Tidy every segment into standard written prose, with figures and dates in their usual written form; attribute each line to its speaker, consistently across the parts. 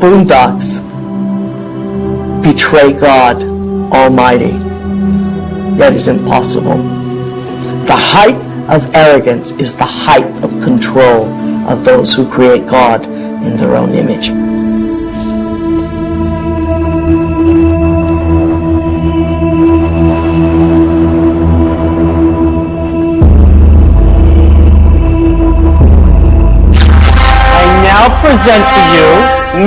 Speaker 1: boondocks betray God Almighty. That is impossible. The height of arrogance is the height of control of those who create God in their own image.
Speaker 2: Present to you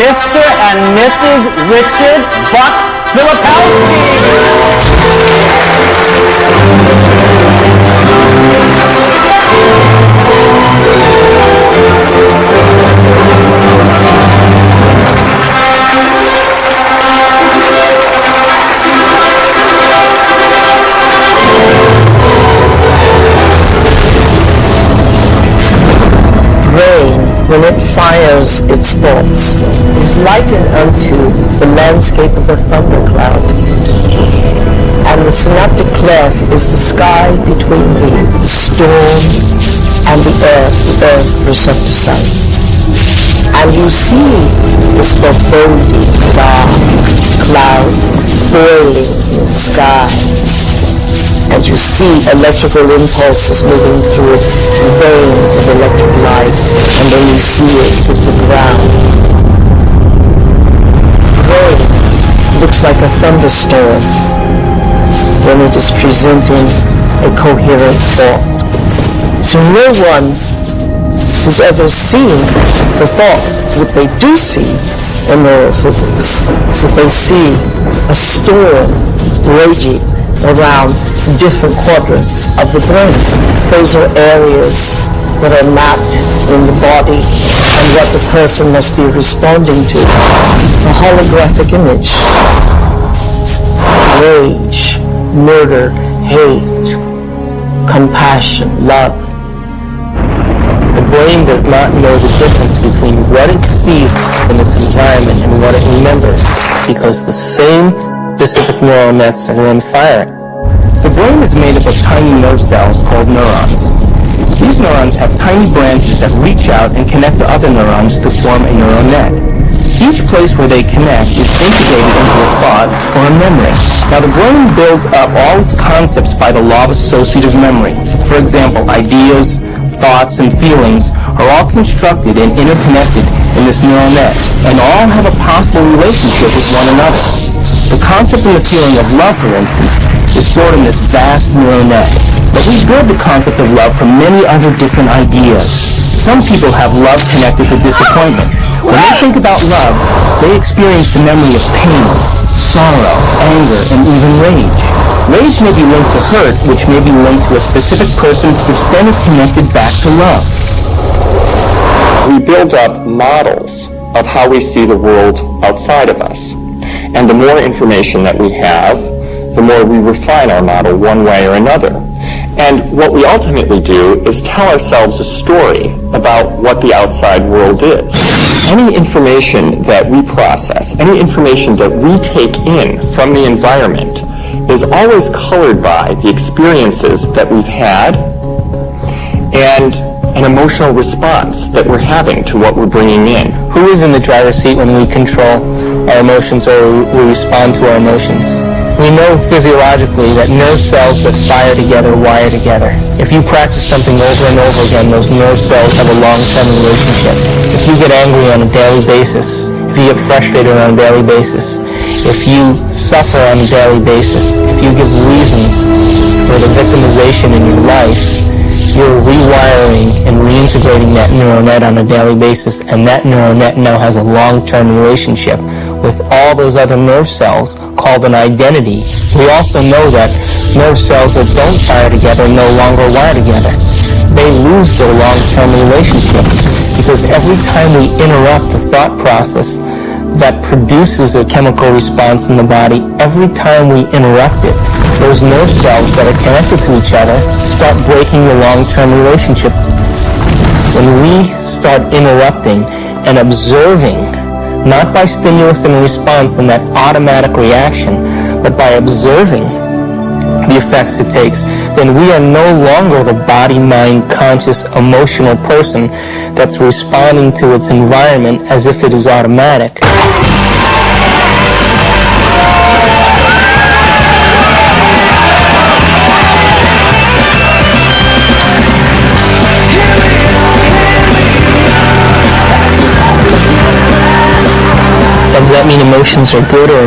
Speaker 2: Mr. and Mrs. Richard Buck Filipowski.
Speaker 1: When it fires its thoughts, is likened unto the landscape of a thundercloud. And the synaptic cleft is the sky between the storm and the earth receptor side. And you see this foreboding dark cloud boiling in the sky. And you see electrical impulses moving through veins of electric light, and then you see it hit the ground. Rain looks like a thunderstorm when it is presenting a coherent thought. So no one has ever seen the thought. What they do see in neurophysics is that they see a storm raging around different quadrants of the brain. Those are areas that are mapped in the body and what the person must be responding to. A holographic image. Rage, murder, hate, compassion, love.
Speaker 2: The brain does not know the difference between what it sees in its environment and what it remembers, because the same specific neural nets are then firing. The brain is made up of tiny nerve cells called neurons. These neurons have tiny branches that reach out and connect to other neurons to form a neural net. Each place where they connect is integrated into a thought or a memory. Now the brain builds up all its concepts by the law of associative memory. For example, ideas, thoughts, and feelings are all constructed and interconnected in this neural net, and all have a possible relationship with one another. The concept and the feeling of love, for instance, is stored in this vast neural net. But we build the concept of love from many other different ideas. Some people have love connected to disappointment. When they think about love, they experience the memory of pain, sorrow, anger, and even rage. Rage may be linked to hurt, which may be linked to a specific person, which then is connected back to love.
Speaker 3: We build up models of how we see the world outside of us. And the more information that we have, the more we refine our model one way or another. And what we ultimately do is tell ourselves a story about what the outside world is. Any information that we process, any information that we take in from the environment is always colored by the experiences that we've had and an emotional response that we're having to what we're bringing in.
Speaker 2: Who is in the driver's seat when we control our emotions or we respond to our emotions? We know physiologically that nerve cells that fire together wire together. If you practice something over and over again, those nerve cells have a long-term relationship. If you get angry on a daily basis, if you get frustrated on a daily basis, if you suffer on a daily basis, if you give reasons for the victimization in your life, you're rewiring and reintegrating that neural net on a daily basis, and that neural net now has a long-term relationship with all those other nerve cells called an identity. We also know that nerve cells that don't fire together no longer wire together. They lose their long-term relationship because every time we interrupt the thought process that produces a chemical response in the body, every time we interrupt it, those nerve cells that are connected to each other start breaking the long-term relationship. When we start interrupting and observing, not by stimulus and response and that automatic reaction, but by observing the effect effects it takes, then we are no longer the body, mind, conscious, emotional person that's responding to its environment as if it is automatic. Does that mean emotions are good or